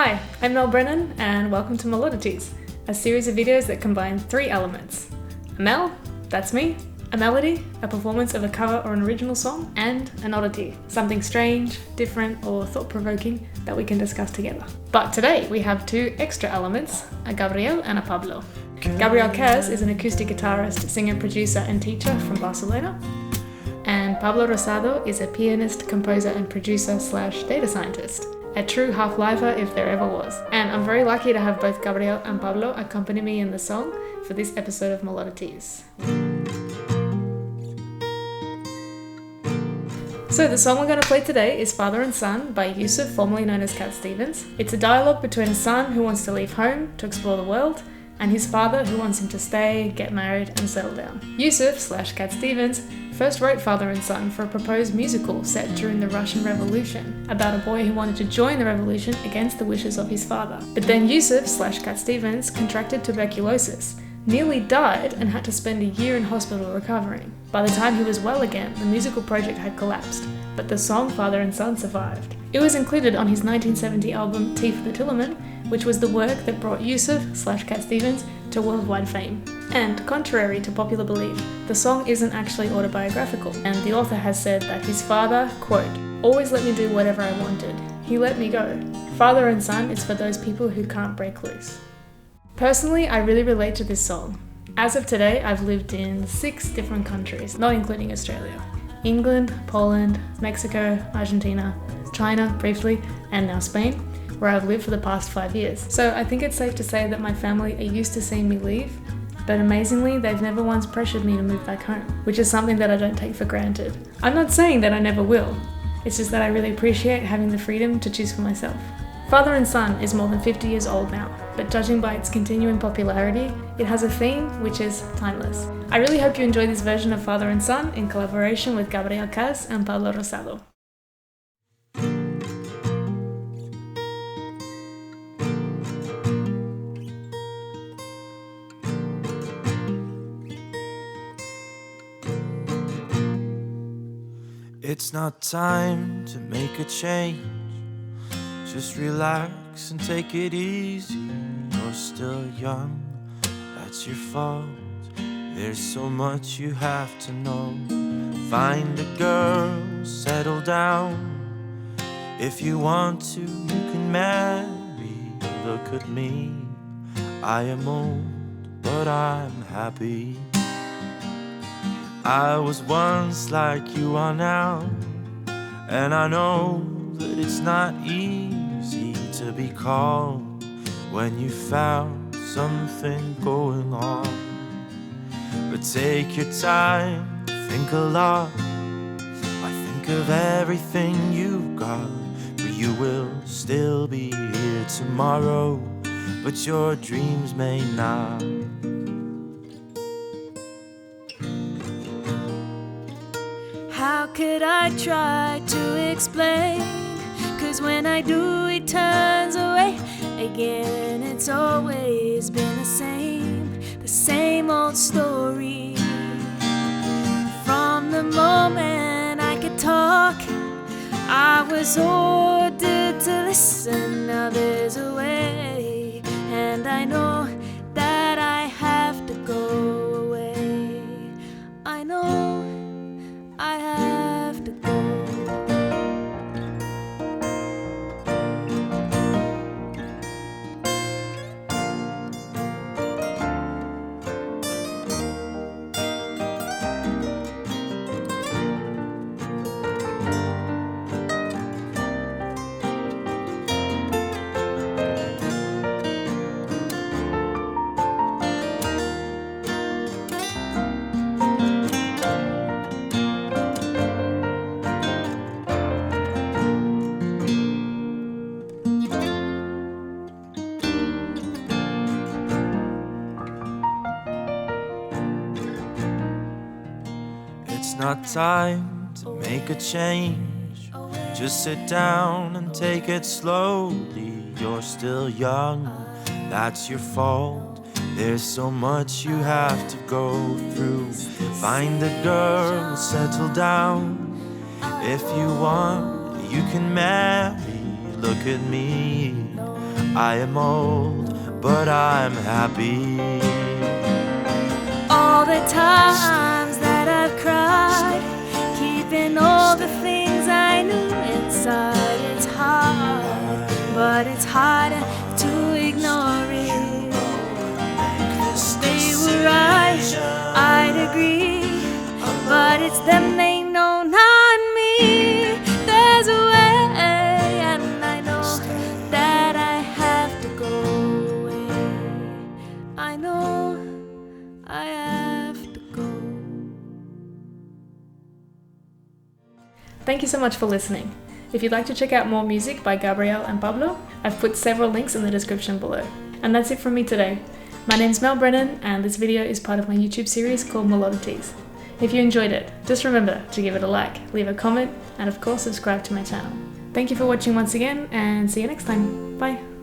Hi, I'm Mel Brennan and welcome to Melodities, a series of videos that combine three elements. A Mel, that's me, a melody, a performance of a cover or an original song, and an oddity, something strange, different or thought-provoking that we can discuss together. But today we have two extra elements, a Gabriel and a Pablo. Gabriel Kers is an acoustic guitarist, singer, producer and teacher from Barcelona. And Pablo Rosado is a pianist, composer and producer / data scientist. A true half-lifer if there ever was. And I'm very lucky to have both Gabriel and Pablo accompany me in the song for this episode of Melodities. So the song we're going to play today is Father and Son by Yusuf, formerly known as Cat Stevens. It's a dialogue between a son who wants to leave home to explore the world and his father who wants him to stay, get married and settle down. Yusuf / Cat Stevens first wrote Father and Son for a proposed musical set during the Russian Revolution about a boy who wanted to join the revolution against the wishes of his father. But then Yusuf / Cat Stevens contracted tuberculosis, nearly died and had to spend a year in hospital recovering. By the time he was well again, the musical project had collapsed, but the song Father and Son survived. It was included on his 1970 album Tea for the Tillerman, which was the work that brought Yusuf / Cat Stevens to worldwide fame. And contrary to popular belief, the song isn't actually autobiographical, and the author has said that his father, quote, "always let me do whatever I wanted. He let me go. Father and Son is for those people who can't break loose." Personally, I really relate to this song. As of today, I've lived in 6 different countries, not including Australia. England, Poland, Mexico, Argentina, China briefly, and now Spain, where I've lived for the past 5 years. So I think it's safe to say that my family are used to seeing me leave, but amazingly, they've never once pressured me to move back home, which is something that I don't take for granted. I'm not saying that I never will, it's just that I really appreciate having the freedom to choose for myself. Father and Son is more than 50 years old now, but judging by its continuing popularity, it has a theme which is timeless. I really hope you enjoy this version of Father and Son in collaboration with Gabriel Kers and Pablo Rosado. It's not time to make a change. Just relax and take it easy. You're still young, that's your fault. There's so much you have to know. Find a girl, settle down. If you want to, you can marry. Look at me, I am old, but I'm happy. I was once like you are now, and I know that it's not easy to be calm when you found something going on. But take your time, think a lot. I think of everything you've got, but you will still be here tomorrow, but your dreams may not. How could I try to explain? 'Cause when I do, he turns away again. It's always been the same old story. From the moment I could talk, I was ordered to listen. Now there's a way, and I know that I have to go away. I know I have to go. It's not time to make a change. Just sit down and take it slowly. You're still young, that's your fault. There's so much you have to go through. Find a girl, settle down. If you want, you can marry. Look at me, I am old, but I'm happy. All the times that I've cried, keeping all the things I knew inside. It's hard, but it's harder to ignore it. They were right, I'd agree, but it's them they know, not me. There's a way, and I know that I have to go away. I know I have to go. Thank you so much for listening. If you'd like to check out more music by Gabriel and Pablo, I've put several links in the description below. And that's it from me today. My name's Mel Brennan, and this video is part of my YouTube series called Melodities. If you enjoyed it, just remember to give it a like, leave a comment, and of course subscribe to my channel. Thank you for watching once again, and see you next time. Bye!